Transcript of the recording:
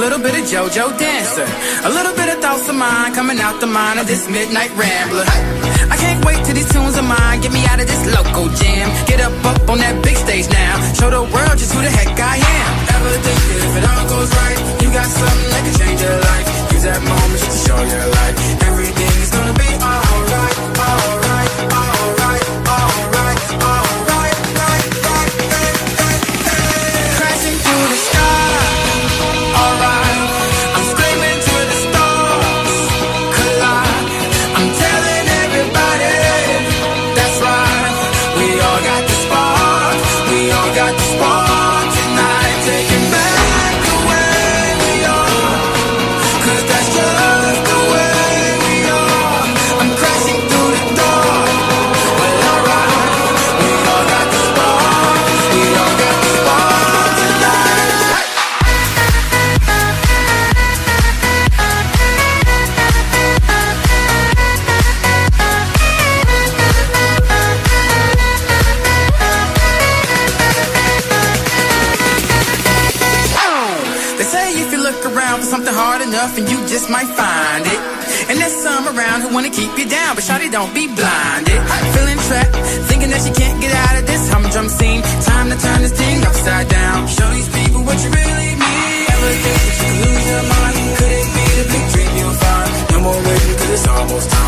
little bit of JoJo dancer, a little bit of thoughts of mine coming out the mind of this midnight rambler. I can't wait till these tunes of mine get me out of this local jam. Get up on that big stage now, show the world just who the heck I am. Ever think that if it all goes right, you got something that can change your life? Use that moment just to show your light. Everything is gonna be alright, alright, alright, alright, alright, right. Crashing through the sky, alright. I'm screaming to the stars, collide. I'm telling everybody, that's right. We all got the spark, we all got the spark tonight. Taking back the way we are, 'cause that's just the way we are. I'm crashing through the door, well alright. We all got the spark, we all got the spark tonight. They say if you look around for something hard enough, and you just might find it. And there's some around who wanna keep you down, but shawty, don't be blinded. Feeling trapped, thinking that you can't get out of this humdrum scene. Time to turn this thing upside down. Show these people what you really need. Ever think that you could lose your mind? Could it be the big dream you'll find? No more waiting, 'cause it's almost time.